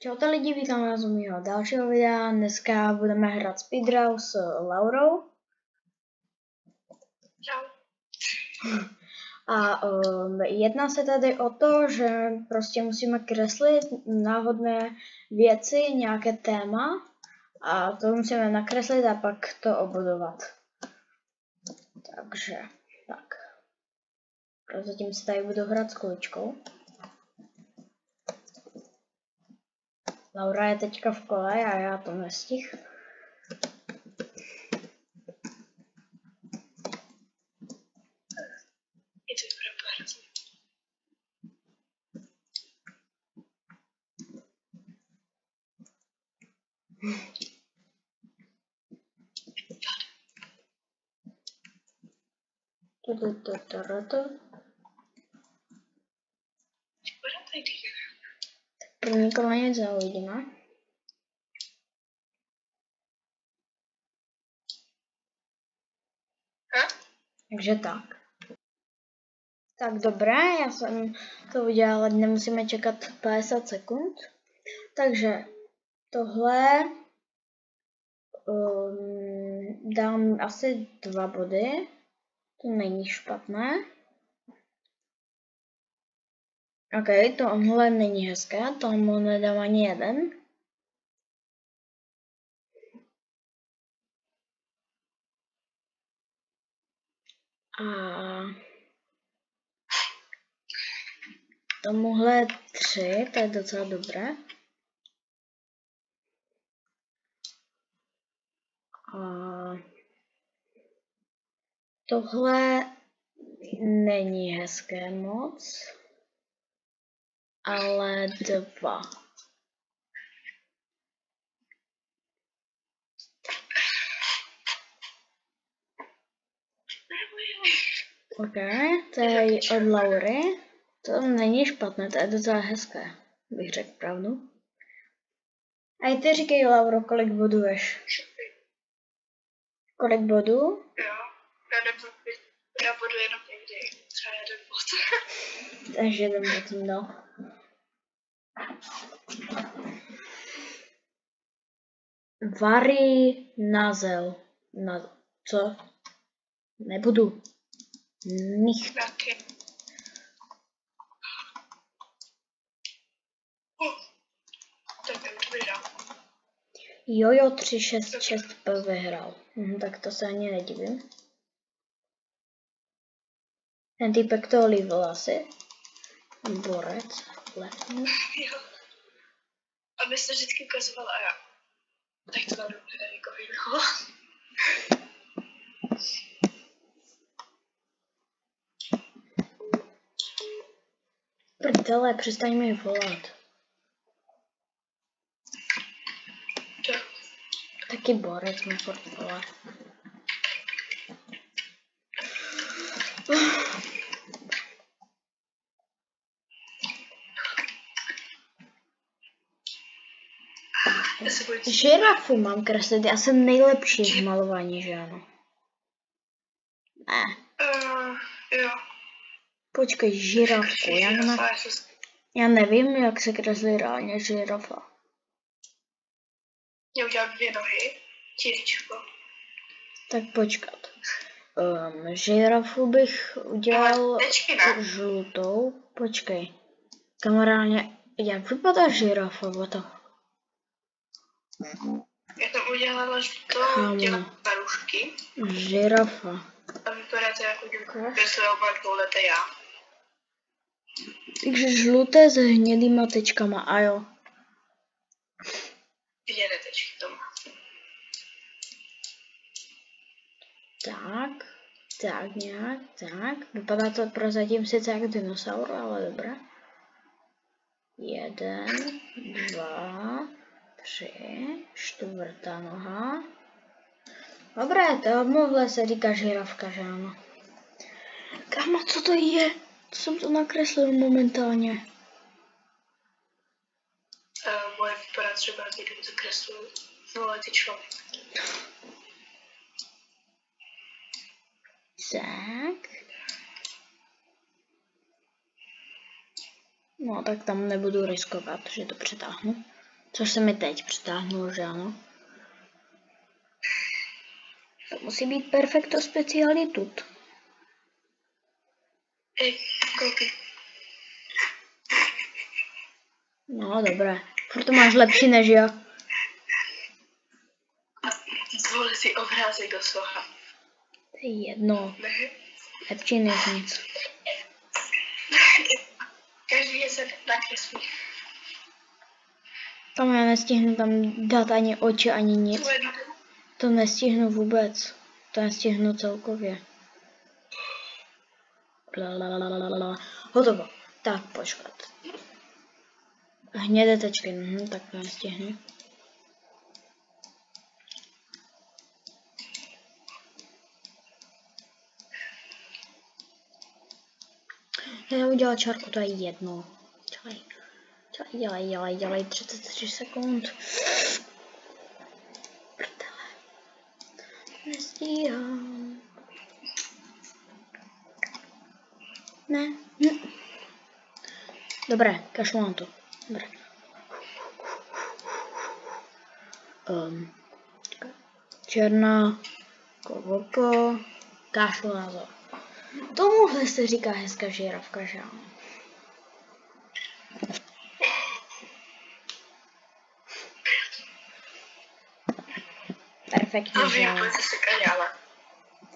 Čaute lidi, vítám vás u mého dalšího videa. Dneska budeme hrát speedrun s Laurou. Čau. A jedná se tady o to, že prostě musíme kreslit náhodné věci, nějaké téma. A to musíme nakreslit a pak to obudovat. Takže, tak. Prozatím se tady budu hrát s kuličkou. Laura je teďka v kole a já to nestihl. Je to vypadá hrozně. Vypadá tady díky. První kolo nic zauvidíme. Takže tak. Tak dobré, já jsem to udělala, nemusíme čekat 50 sekund. Takže tohle dám asi 2 body. To není špatné. OK, tohle není hezké, tomu nedám ani jeden. A tomuhle 3, to je docela dobré. A tohle není hezké moc, ale 2. OK, to je od Laury. To není špatné, to je docela hezké, bych řekl pravdu. A i ty říkej, Lauro, kolik boduješ? Kolik bodů? Jo, já budu jenom někdy třeba 1 bod. Takže 1 bod jsem dal. Vary nazel. Co? Nebudu. Nicht. Taky. Tak já to vydám. Jojo 366 vyhrál. Tak to se ani nedivím. Ten týpek to olívil asi. Borec. Letní. Jo. A my jste vždycky ukazoval a já. Tak to mám dobře někoho jiného. Prdele, přestaň mi volat. To. Taky borec mi furt volá. Žirafu mám kreslit, já jsem nejlepší v malování, že ano? Ne. Jo. Počkej, žirafku, já nevím, jak se kreslí reálně žirafa. Já udělám 2 nohy, tíričko. Tak počkat. Žirafu bych udělal žlutou. Počkej. Kamarádně, jak vypadá žirafa? Já tam udělala žlutou, dělám parušky. Žirafa. A vypadá to jako kreslo má 2leté já. Takže žluté s hnědýma tečkama, a jo. Hnědé tečky to má. Tak nějak, tak. Vypadá to prozatím sice jak dinosaur, ale dobré. 1, 2, 3, 4. noha. Dobré, tomuhle se říká žirafka, že ano. Kámo, co to je? Co jsem to nakreslil momentálně? Moje vypadá třeba, kdyby to kreslil 2letý člověk. Tak. No, tak tam nebudu riskovat, že to přetáhnu. Což se mi teď přitáhnulo, že ano? To musí být perfekto specialitut. Koukej. No, dobré. Furt to máš lepší než já. Zvoli si obrázek do socha. To je jedno. Ne? Lepší než nic. Každý je se nakreslí. Tam já nestihnu tam dát ani oči, ani nic. To nestihnu vůbec. To nestihnu celkově. Hotovo. Tak, počkat. Hnědé tečky, tak to nestihnu. Já udělal čárku, to je jedno. Dělej, 33 sekund. Prdele. Nestíhám. Ne. Dobré, kašlu na to. Dobré. Černá. Kovoko. Kašlu na to. Tomuhle se říká hezká žíravka, že ano? Perfektně, že ano?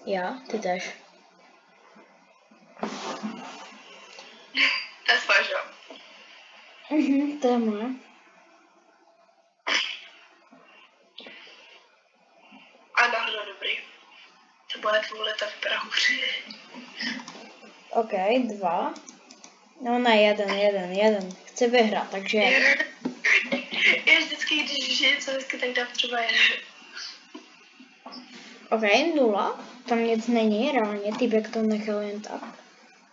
Já? Ty tež. To je tvoje, že jo? To je moje. A náhodou dobrý. To bude dvouletá v Prahu. OK, 2. No ne, jeden. Chci vyhrát, takže... Já vždycky, když je něco hezky, tak dám třeba jeden. OK, 0. Tam nic není, reálně, týpek to nechal jen tak.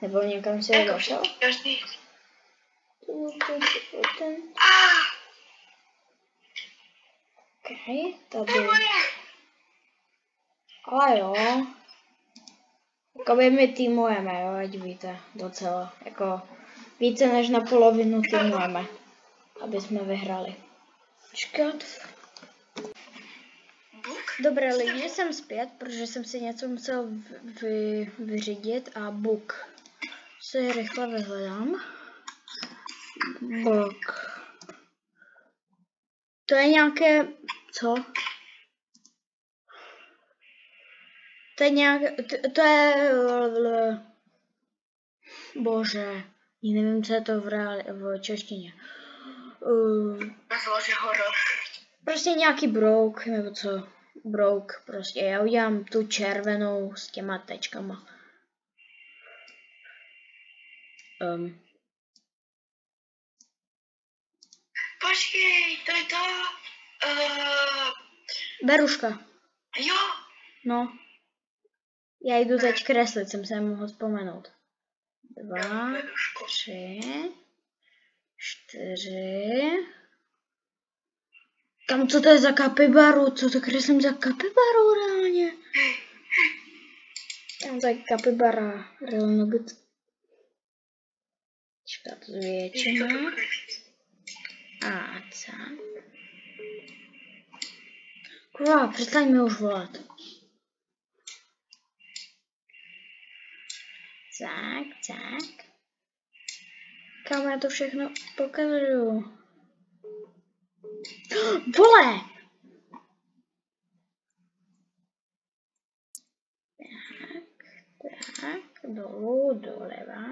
Nebo někam si ho došel. Každý. OK, tady. Ale jo. Jakoby my týmujeme, jo, ať víte, docela. Jako více než na polovinu týmujeme, aby jsme vyhrali. Počkat. Dobré lidi, jsem zpět, protože jsem si něco musel vyřídit a book. Si rychle vyhledám. Book. To je nějaké, co? To je nějaké, to je, bože, nevím, co je to v češtině. Prostě nějaký brouk, nebo co? Brouk, prostě, já udělám tu červenou s těma tečkama. Počkej, to je to. Beruška. Jo. No. Já jdu teď kreslit, jsem se mohl vzpomenout. 2, 3, 4. Kam, co to je za kapibaru? Co to kreslím za kapibaru reálně? Tam to je kapibara, reálně být. Počkat, zvětšíme. A co? Kurva, přestaň mi už volat. Tak. Kam já to všechno pokazuju? Vole! Tak, dolů, doleva.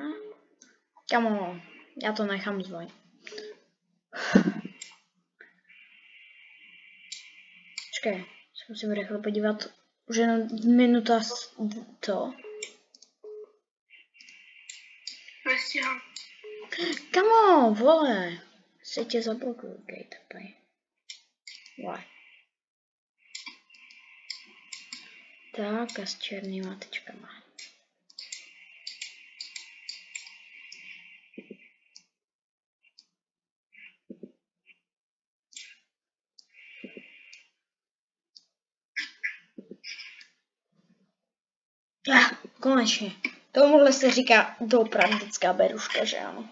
Kamo, já to nechám zvoj. Počkej, se musím rychle podívat. Už jenom minuta to. Nestíhám. Kamo, vole. Se tě zablokuju, gate. Vole. Tak a s černýma tečkama. Konečně. Tomuhle se říká doopravdická beruška, že ano?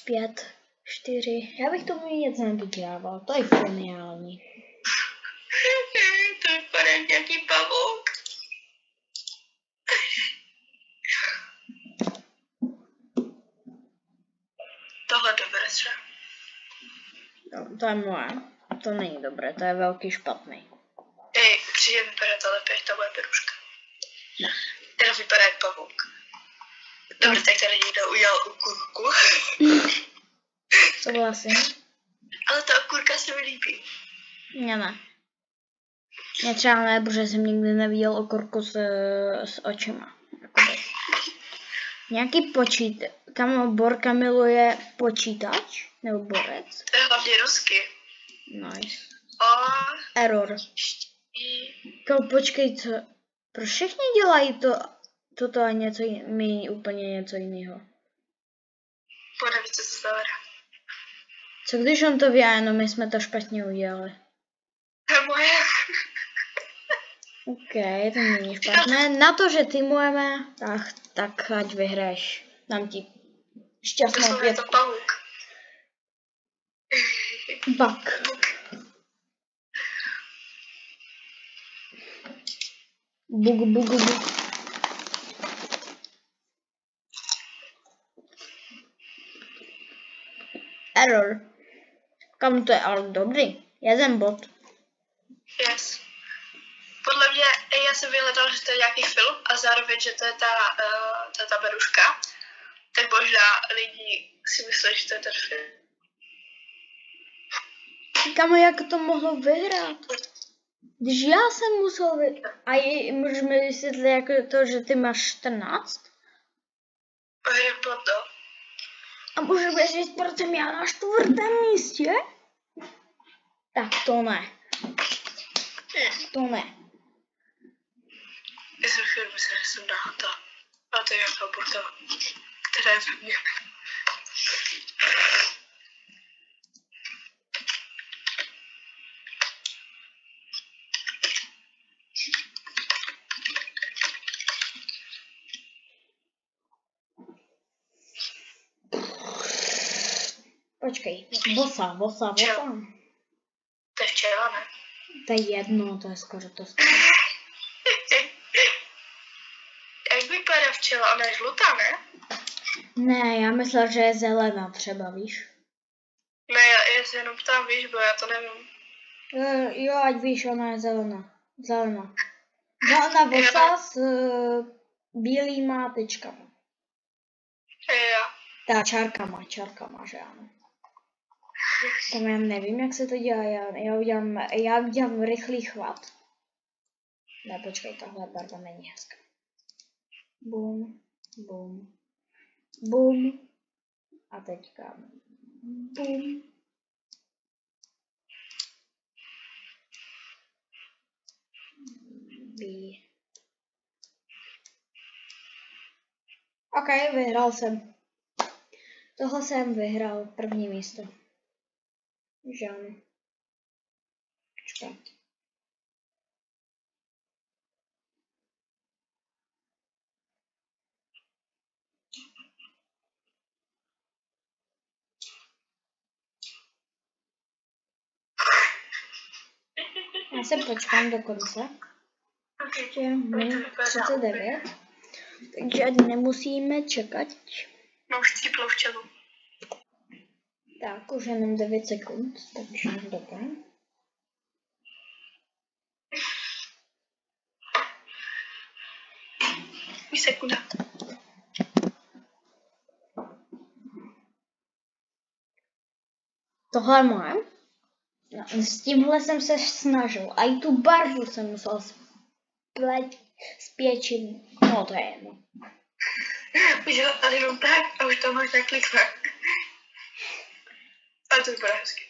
5, 4. Já bych tomu nic nevydělával, to je geniální. To vypadá jak nějaký pavouk. Tohle dobré třeba. No, to je moje. To není dobré, to je velký špatný. Přijde vypadá to lépe, ta moje peruška. Teda vypadá jak pavouk. Dobře, tak tady někdo udělal okurku. Souhlasím. Ale ta okurka se mi líbí. Mně ne. Mě třeba ne, protože jsem nikdy neviděl okurku s očima. Jakoby. Nějaký počítač. Borka miluje počítač? Nebo borec? To je hlavně rusky. Nice. A... Error. Počkej, co? Proč všichni dělají toto a něco my úplně něco jiného? Podaví, co to znamená. Co když on to ví, no my jsme to špatně udělali. To je moje. OK, to není špatné. Na to, že týmujeme, tak ať vyhraješ. Dám ti šťastnou 5. To pavouk. Bak. Bug. Error. Kam to je ale dobrý? Jeden bod. Yes. Podle mě, já jsem vyhledal, že to je nějaký film a zároveň, že to je ta beruška. Tak možná lidi si myslí, že to je ten film. Kamo, jak to mohlo vyhrát? Když já jsem musel vyhrát. A můžeme vysvětlit jako to, že ty máš 14? No. A můžeme říct, proč jsem já na 4. místě? Tak to ne. To ne. Já jsem chvíli myslel, že jsem nahata. A to je nějaká burta, která je ve mně. Počkej, vosa. To je včela, ne? To je jedno, to je skoro to stejné. Jak vypadá včela? Ona je žlutá, ne? Ne, já myslel, že je zelená třeba, víš? Ne, já se jenom ptám, víš, bo já to nevím. Jo, ať víš, ona je zelená. Zelená vosa s bílýma tečkama. Jo. Ta čárkama, že ano. Tam já nevím, jak se to dělá, já udělám rychlý chvat. Ne, počkej, tahle barva není hezká. Bum. A teďka bum. OK, vyhrál jsem. Tohle jsem vyhrál, 1. místo. Že ano. Počkat. Já se počkám do konce. Ještě minut 39. Takže nemusíme čekat. No už cíplou včelu. Tak, už jenom 9 sekund, takže dobré. Sekunda. Tohle je moje. No, s tímhle jsem se snažil. A i tu barvu jsem musel spěčit. No, to je jedno. Udělat tady jenom tak a už to máš naklikne. Ale to vypadá hezky.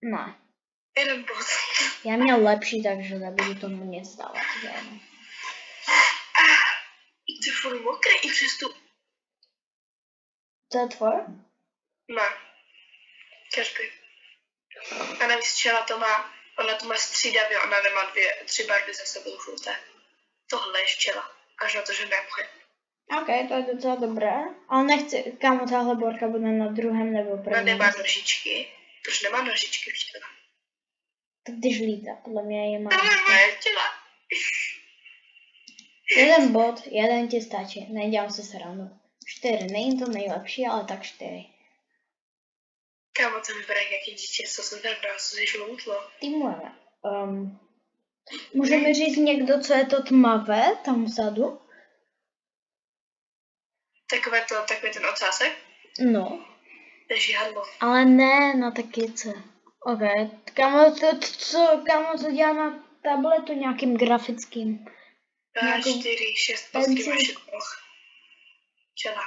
No. Jeden bod. Já měl lepší, takže nebudu tomu nic dávat. Ty furt mokrý i přes tu... To je tvoje? Ne. Každý. A navíc včela to má, ona to má střídavě, ona nemá 3 barvy za sebou žluté. Tohle je včela. Až na to, že nemohne. OK, to je docela dobré. Ale nechci, kámo, tahle borka bude na druhém nebo Ona prvním. nemá nožičky. Proč nemá nožičky včera? Tak když lítá, podle mě je má. Neletěla. Jeden bod, jeden ti stačí, nedělám se srandu. 4, není to nejlepší, ale tak 4. Kámo, to vypadá jak nějaký dítě, co jsem tam dal, co jsi žloutlo. Týmujeme. Může mi říct někdo, co je to tmavé tam vzadu? Takový ten ocásek? No. To je žihadlo. Ale ne na takyce. OK, kámo, to dělá na tabletu nějakým grafickým. 4, 6, postky máš jednoch. Čela.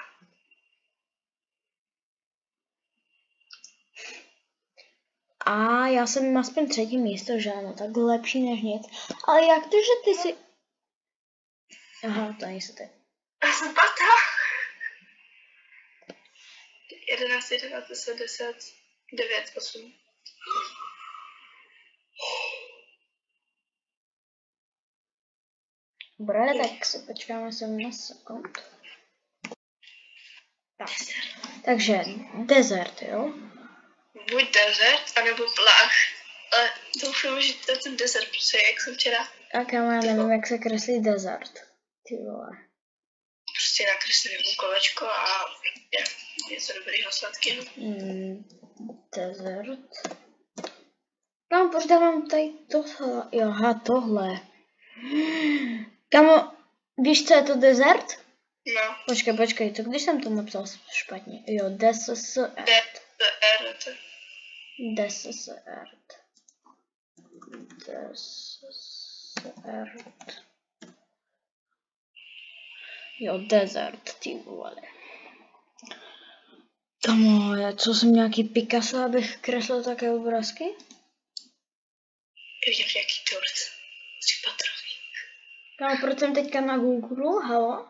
A já jsem aspoň 3. místo, že ano, tak lepší než nic. Ale jak to, že ty si... Aha, to nejsi ty. Já jsem 5. 11, 10, 9, 8. Dobré, tak si počkáme 17 sekund. Tak. Takže desert, jo? Buď desert, anebo pláž. Ale doufám, že to je ten desert, protože jak jsem včera... A kámo, já nevím, jak se kreslí desert. Ty vole. Prostě nakreslím kolečko a je něco dobrýho sladkého. Desert. Kámo, proč dávám tady tohle? Jo, aha, tohle. Kámo, víš, co je to desert? No. Počkej, co když jsem to napsal špatně? Jo, desert. Jo, desert, ty vole. Kamo, co jsem nějaký Picasso, abych kreslil také obrázky? Viděl jaký tort. 3patrový. Kamo, proč jsem teďka na Google, halo?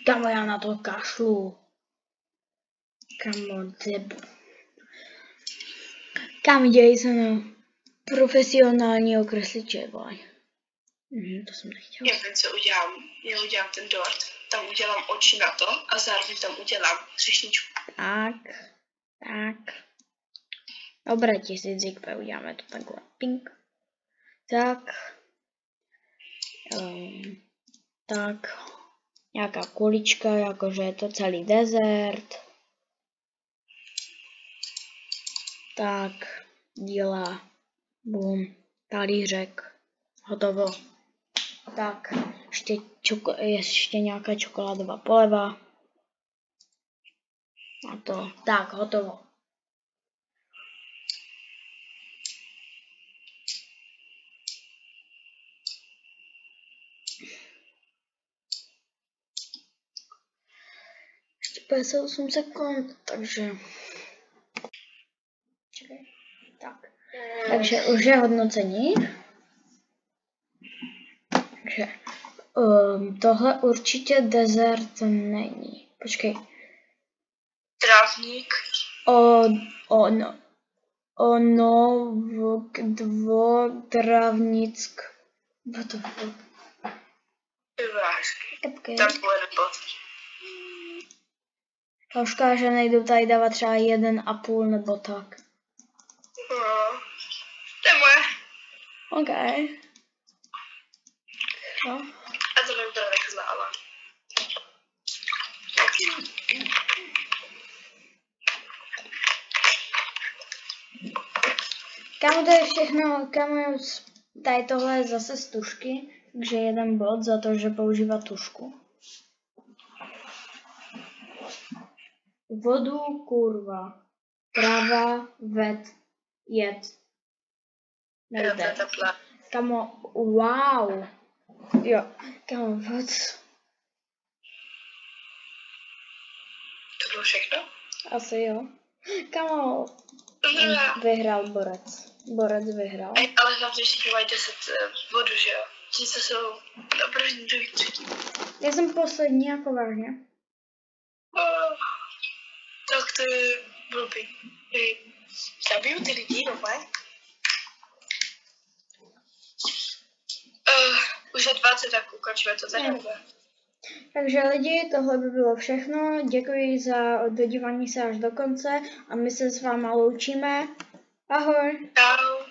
Kamo, já na to kašlu. Kamo, Kam děj se na profesionálního kresliče, boy. To jsem nechtěl. Já vím, co udělám. Já udělám ten dort, tam udělám oči na to a zároveň tam udělám třešničku. Tak. Dobré, 1000 XP, uděláme to takhle. Pink. Tak. Nějaká kulička, jakože je to celý desert. Tak, díla, bum, talířek, hotovo. Tak, ještě nějaká čokoládová poleva. A to, tak, hotovo. Ještě 58 sekund, takže... Čekaj, tak. Takže už je hodnocení. Takže tohle určitě desert není. Počkej. Trávník. Dvotravnick. What the fuck? Vyvážky. Tam bude nebo. Škoda, že nejdu tady dávat třeba 1,5 nebo tak. No, to je moje. OK. No. A to nebude tak zlá, ale. Kámo, to je všechno, kámo, tady tohle je zase z tušky, takže 1 bod za to, že používá tušku. Vodu, kurva. Tráva, vet, jed. Nejde. Kámo, wow. Jo, kámo, what? To bylo všechno? Asi jo. Kámo, vyhrál borec. Borec vyhrál. Ale hlavně všichni mají 10 bodů, že jo? Ti, co jsou na první, druhý, třetí. Já jsem poslední, jako vážně. Tak to je blbý. Zabiju ty lidi, no ne? Už je 20, tak ukončíme to tady. Takže lidi, tohle by bylo všechno. Děkuji za dodívání se až do konce a my se s váma loučíme. Ahoj. Čau.